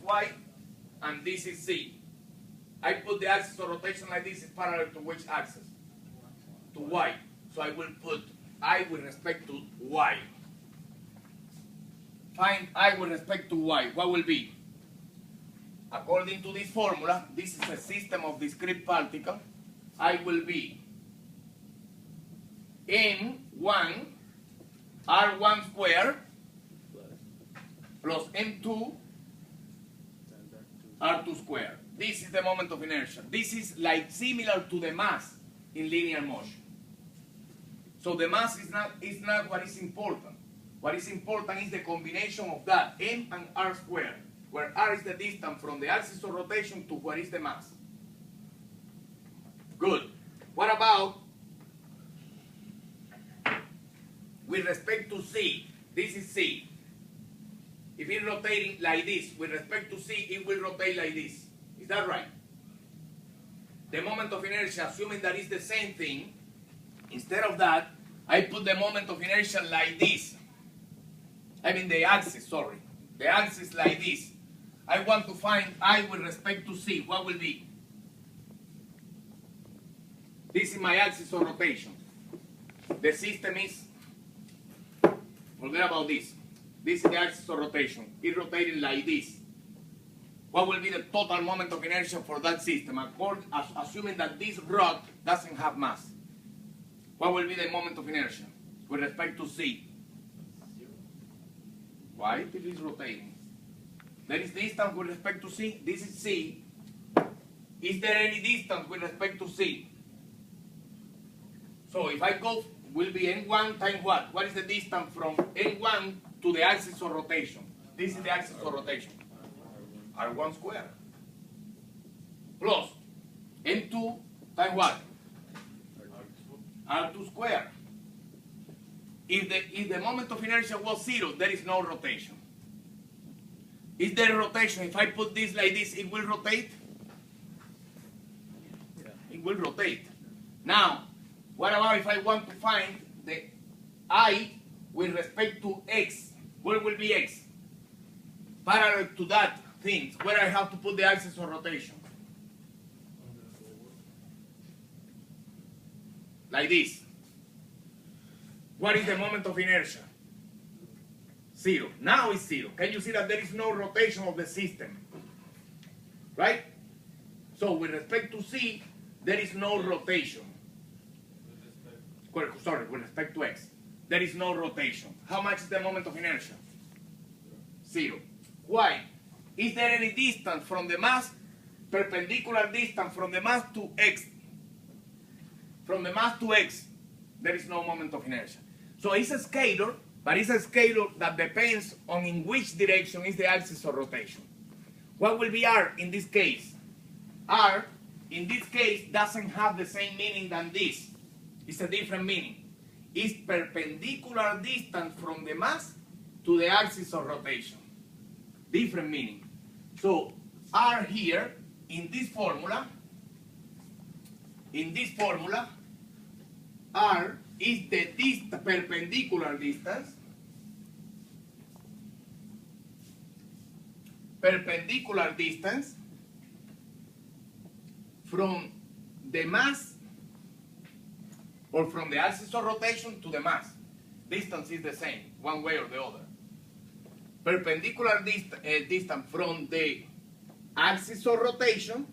y, and this is c. I put the axis of rotation like this is parallel to which axis? To y. So I will put I with respect to y. Find I with respect to y. What will be? According to this formula, this is a system of discrete particles. I will be m1 r1 squared plus m2 r2 squared. This is the moment of inertia. This is like similar to the mass in linear motion. So the mass is not what is important. What is important is the combination of that, m and r squared, where r is the distance from the axis of rotation to what is the mass. Good. What about with respect to c? This is c. If it's rotating like this, with respect to c, it will rotate like this. Is that right? The moment of inertia, assuming that is the same thing, instead of that, I put the moment of inertia like this. I mean the axis, sorry. The axis like this. I want to find I with respect to c. What will be? This is my axis of rotation. The system is, forget about this. This is the axis of rotation. It's rotating like this. What will be the total moment of inertia for that system? Assuming that this rod doesn't have mass. What will be the moment of inertia with respect to c? Why? It is rotating. There is distance with respect to c. This is c. Is there any distance with respect to c? So if I go, will be n1 times what? What is the distance from n1 to the axis of rotation? This is the axis of rotation. r1 squared. Plus n2 times what? r2 squared. If the moment of inertia was 0, there is no rotation. Is there rotation? If I put this like this, it will rotate? It will rotate. Now, what about if I want to find the I with respect to x? Where will be x? Parallel to that thing, where I have to put the axis of rotation. Like this. What is the moment of inertia? 0. Now it's 0. Can you see that there is no rotation of the system? Right? So with respect to c, there is no rotation. Sorry, with respect to x. There is no rotation. How much is the moment of inertia? 0. Why? Is there any distance from the mass, perpendicular distance from the mass to x? From the mass to x, there is no moment of inertia. So it's a scalar, but it's a scalar that depends on in which direction is the axis of rotation. What will be r in this case? R, in this case, doesn't have the same meaning than this. It's a different meaning. It's perpendicular distance from the mass to the axis of rotation. Different meaning. So R here, in this formula, R is the perpendicular distance from the mass or from the axis of rotation to the mass. Distance is the same, one way or the other. Perpendicular distance from the axis of rotation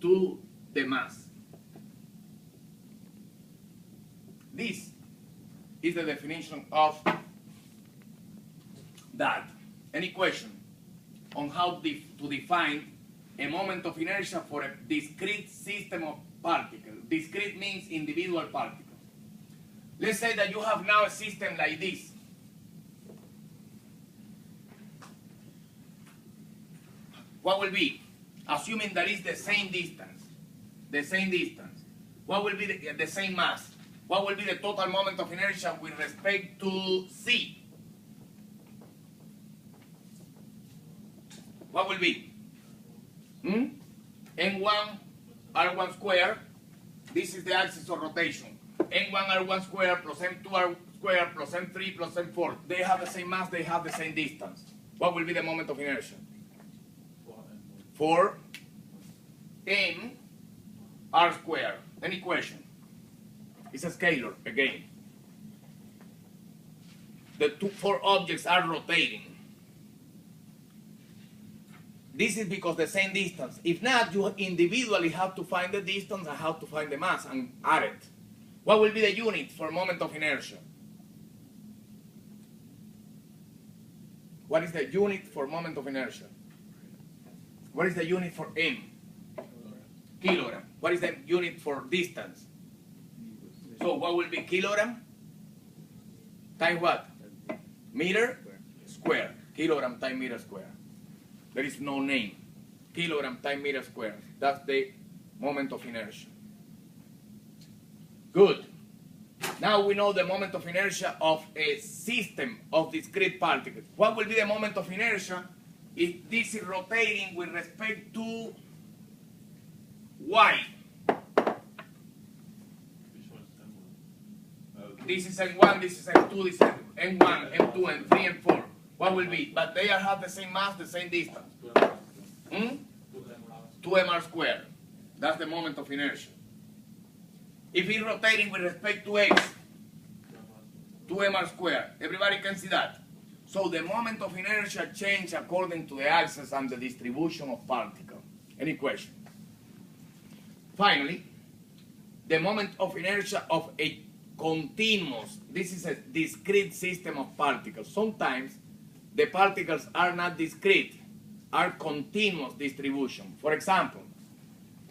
to the mass. This is the definition of that. Any question on how to define a moment of inertia for a discrete system of particles? Discrete means individual particles. Let's say that you have now a system like this. What will be? Assuming that is the same distance. What will be the same mass? What will be the total moment of inertia with respect to C? What will be? N1 R1 squared. This is the axis of rotation. N1 R1 squared plus M2 R squared plus m3 plus m4, they have the same mass, they have the same distance. What will be the moment of inertia? 4 m r squared. Any question? It's a scalar again. The four objects are rotating. This is because the same distance. If not, you individually have to find the distance and have to find the mass and add it. What will be the unit for moment of inertia? What is the unit for moment of inertia? What is the unit for m? Kilogram. What is the unit for distance? So what will be kilogram times what? Meter square. Kilogram times meter square. There is no name. Kilogram times meter square. That's the moment of inertia. Good. Now we know the moment of inertia of a system of discrete particles. What will be the moment of inertia if this is rotating with respect to y? This is M1, this is M2, this is M1, M2, M3, M4. What will be? But they have the same mass, the same distance. 2mr squared. That's the moment of inertia. If it's rotating with respect to x, 2mr squared. Everybody can see that. So the moment of inertia changes according to the axis and the distribution of particles. Any question? Finally, the moment of inertia of a continuous, this is a discrete system of particles. Sometimes the particles are not discrete, are continuous distribution. For example,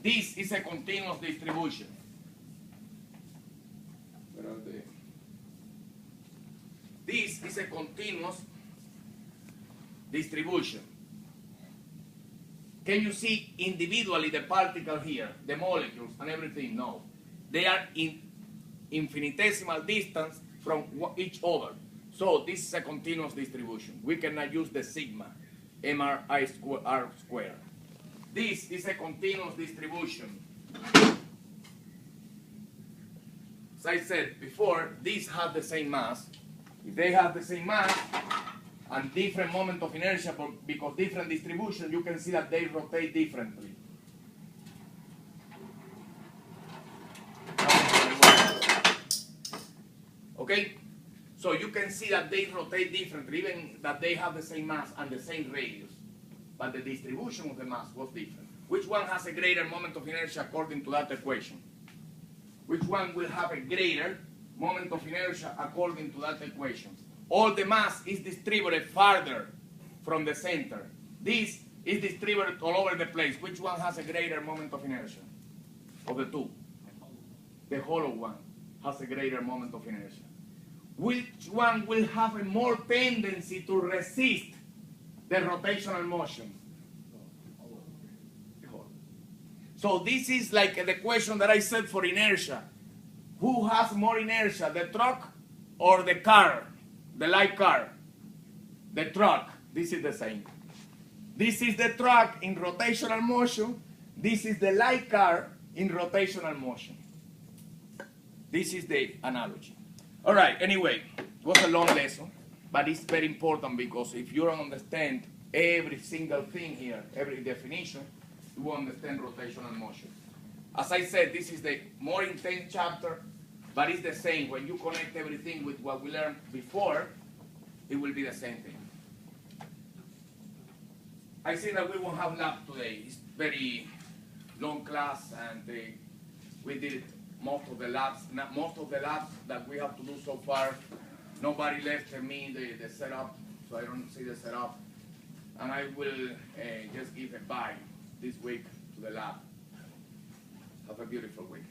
this is a continuous distribution. This is a continuous distribution. Can you see individually the particle here, the molecules and everything? No. They are in infinitesimal distance from each other. So this is a continuous distribution. We cannot use the sigma, mr squared. This is a continuous distribution. As I said before, these have the same mass. If they have the same mass and different moment of inertia because different distribution, you can see that they rotate differently. Okay? So you can see that they rotate differently, even that they have the same mass and the same radius. But the distribution of the mass was different. Which one has a greater moment of inertia according to that equation? Which one will have a greater moment of inertia according to that equation? All the mass is distributed farther from the center. This is distributed all over the place. Which one has a greater moment of inertia? Of the two? The hollow one has a greater moment of inertia. Which one will have a more tendency to resist the rotational motion? So this is like the question that I said for inertia. Who has more inertia, the truck or the car, the light car? The truck. This is the same. This is the truck in rotational motion. This is the light car in rotational motion. This is the analogy. All right, anyway, it was a long lesson, but it's very important because if you don't understand every single thing here, every definition, you won't understand rotational motion. As I said, this is the more intense chapter, but it's the same. When you connect everything with what we learned before, it will be the same thing. I see that we won't have lab today. It's very long class, and we did most of the labs. Most of the labs that we have to do so far, nobody left me the setup, so I don't see the setup. And I will just give a bye this week to the lab. Have a beautiful week.